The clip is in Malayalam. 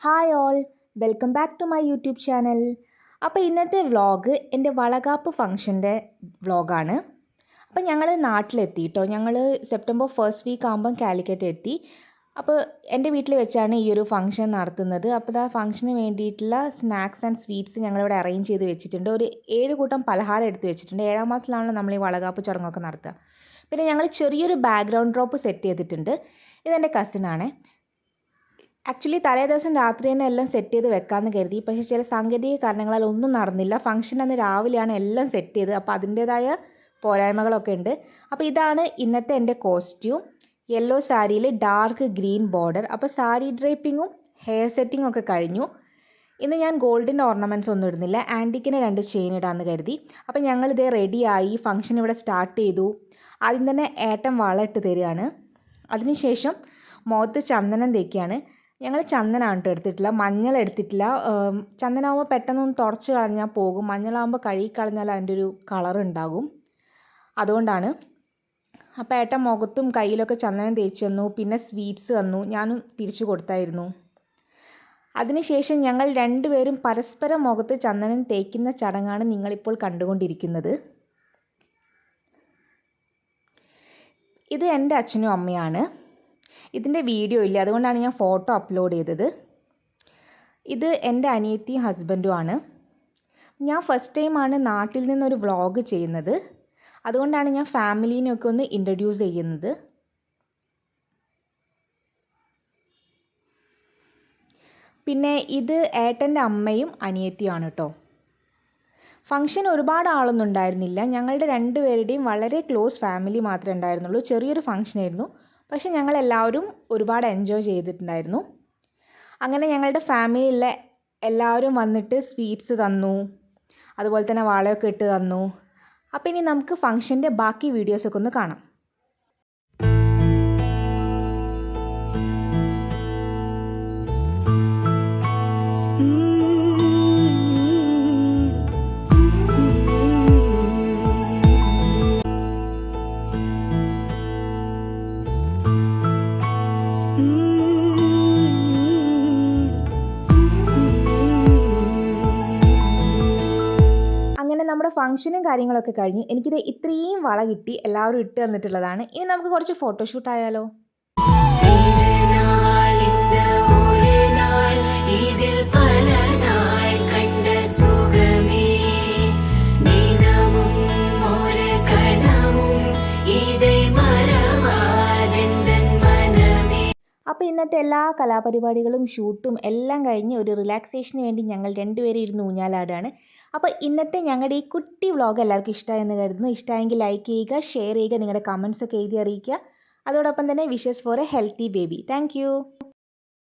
Hi all, welcome back to my YouTube channel. അപ്പോൾ ഇന്നത്തെ വ്ളോഗ് എൻ്റെ വളകാപ്പ് ഫംഗ്ഷൻ്റെ വ്ളോഗാണ്. അപ്പോൾ ഞങ്ങൾ നാട്ടിലെത്തി കേട്ടോ. ഞങ്ങൾ സെപ്റ്റംബർ ഫസ്റ്റ് വീക്ക് ആകുമ്പം കാലിക്കറ്റ് എത്തി. അപ്പോൾ എൻ്റെ വീട്ടിൽ വെച്ചാണ് ഈ ഒരു ഫംഗ്ഷൻ നടത്തുന്നത്. അപ്പോൾ ആ ഫംഗ്ഷന് വേണ്ടിയിട്ടുള്ള സ്നാക്സ് ആൻഡ് സ്വീറ്റ്സ് ഞങ്ങളിവിടെ അറേഞ്ച് ചെയ്ത് വെച്ചിട്ടുണ്ട്. ഒരു 7 കൂട്ടം പലഹാരം എടുത്ത് വെച്ചിട്ടുണ്ട്. 7ാം മാസത്തിലാണല്ലോ നമ്മൾ ഈ വളകാപ്പ് ചടങ്ങൊക്കെ നടത്തുക. പിന്നെ ഞങ്ങൾ ചെറിയൊരു ബാക്ക്ഗ്രൗണ്ട് ഡ്രോപ്പ് സെറ്റ് ചെയ്തിട്ടുണ്ട്. ഇതെൻ്റെ കസിനാണ്. ആക്ച്വലി തലേ ദിവസം രാത്രി തന്നെ എല്ലാം സെറ്റ് ചെയ്ത് വെക്കാമെന്ന് കരുതി. പക്ഷേ ചില സാങ്കേതിക കാരണങ്ങളാൽ ഒന്നും നടന്നില്ല. ഫംഗ്ഷൻ അന്ന് രാവിലെയാണ് എല്ലാം സെറ്റ് ചെയ്ത്. അപ്പോൾ അതിൻ്റേതായ പോരായ്മകളൊക്കെ ഉണ്ട്. അപ്പോൾ ഇതാണ് ഇന്നത്തെ എൻ്റെ കോസ്റ്റ്യൂം. യെല്ലോ സാരിയിൽ ഡാർക്ക് ഗ്രീൻ ബോർഡർ. അപ്പോൾ സാരി ഡ്രേപ്പിങ്ങും ഹെയർ സെറ്റിങ്ങും ഒക്കെ കഴിഞ്ഞു. ഇന്ന് ഞാൻ ഗോൾഡിൻ്റെ ഓർണമെൻറ്റ്സ് ഒന്നും ഇടുന്നില്ല. ആൻറ്റിക്കിന് 2 ചെയിൻ ഇടാമെന്ന് കരുതി. അപ്പോൾ ഞങ്ങളിതേ റെഡിയായി. ഫംഗ്ഷൻ ഇവിടെ സ്റ്റാർട്ട് ചെയ്തു. ആദ്യം തന്നെ ഏട്ടൻ വള ഇട്ട് തരികയാണ്. അതിനുശേഷം മുഖത്ത് ചന്ദനം തേക്കുകയാണ്. ഞങ്ങൾ ചന്ദനമാണ് കേട്ടോ എടുത്തിട്ടില്ല, മഞ്ഞൾ എടുത്തിട്ടില്ല. ചന്ദനമാകുമ്പോൾ പെട്ടെന്നൊന്ന് തുടച്ച് കളഞ്ഞാൽ പോകും. മഞ്ഞളാകുമ്പോൾ കഴുകി കളഞ്ഞാൽ അതിൻ്റെ ഒരു കളർ ഉണ്ടാകും, അതുകൊണ്ടാണ്. അപ്പോൾ ഏട്ടൻ മുഖത്തും കയ്യിലൊക്കെ ചന്ദനം തേച്ച് തന്നു. പിന്നെ സ്വീറ്റ്സ് തന്നു, ഞാനും തിരിച്ചു കൊടുത്തായിരുന്നു. അതിനുശേഷം ഞങ്ങൾ രണ്ടുപേരും പരസ്പരം മുഖത്ത് ചന്ദനം തേക്കുന്ന ചടങ്ങാണ് നിങ്ങളിപ്പോൾ കണ്ടുകൊണ്ടിരിക്കുന്നത്. ഇത് എൻ്റെ അച്ഛനും അമ്മയാണ്. ഇതിൻ്റെ വീഡിയോ ഇല്ല, അതുകൊണ്ടാണ് ഞാൻ ഫോട്ടോ അപ്ലോഡ് ചെയ്തത്. ഇത് എൻ്റെ അനിയത്തിയും ഹസ്ബൻഡുമാണ്. ഞാൻ ഫസ്റ്റ് ടൈമാണ് നാട്ടിൽ നിന്നൊരു വ്ളോഗ് ചെയ്യുന്നത്, അതുകൊണ്ടാണ് ഞാൻ ഫാമിലീനെയൊക്കെ ഒന്ന് ഇൻട്രൊഡ്യൂസ് ചെയ്യുന്നത്. പിന്നെ ഇത് ഏട്ടൻ്റെ അമ്മയും അനിയത്തിയുമാണ് കേട്ടോ. ഫംഗ്ഷൻ ഒരുപാട് ആളൊന്നും ഉണ്ടായിരുന്നില്ല. ഞങ്ങളുടെ രണ്ടുപേരുടെയും വളരെ ക്ലോസ് ഫാമിലി മാത്രമേ ഉണ്ടായിരുന്നുള്ളൂ. ചെറിയൊരു ഫംഗ്ഷനായിരുന്നു, പക്ഷെ ഞങ്ങളെല്ലാവരും ഒരുപാട് എൻജോയ് ചെയ്തിട്ടുണ്ടായിരുന്നു. അങ്ങനെ ഞങ്ങളുടെ ഫാമിലിയിലെ എല്ലാവരും വന്നിട്ട് സ്വീറ്റ്സ് തന്നു, അതുപോലെ തന്നെ വളയൊക്കെ ഇട്ട് തന്നു. അപ്പോൾ ഇനി നമുക്ക് ഫംഗ്ഷൻ്റെ ബാക്കി വീഡിയോസൊക്കെ ഒന്ന് കാണാം. അങ്ങനെ നമ്മുടെ ഫംഗ്ഷനും കാര്യങ്ങളൊക്കെ കഴിഞ്ഞ് എനിക്കിത് ഇത്രയും വള കിട്ടി, എല്ലാവരും ഇട്ട് തന്നിട്ടുള്ളതാണ്. ഇനി നമുക്ക് കുറച്ച് ഫോട്ടോഷൂട്ട് ആയാലോ? അപ്പോൾ ഇന്നത്തെ എല്ലാ കലാപരിപാടികളും ഷൂട്ടും എല്ലാം കഴിഞ്ഞ് ഒരു റിലാക്സേഷന് വേണ്ടി ഞങ്ങൾ രണ്ടുപേരും ഇരുന്ന് ഊഞ്ഞാലാടുകയാണ്. അപ്പോൾ ഇന്നത്തെ ഞങ്ങളുടെ ഈ കുട്ടി വ്ളോഗ് എല്ലാവർക്കും ഇഷ്ടമായെന്ന് കരുതുന്നു. ഇഷ്ടമായെങ്കിൽ ലൈക്ക് ചെയ്യുക, ഷെയർ ചെയ്യുക, നിങ്ങളുടെ കമൻസൊക്കെ എഴുതി അറിയിക്കുക. അതോടൊപ്പം തന്നെ wishes for A healthy baby. Thank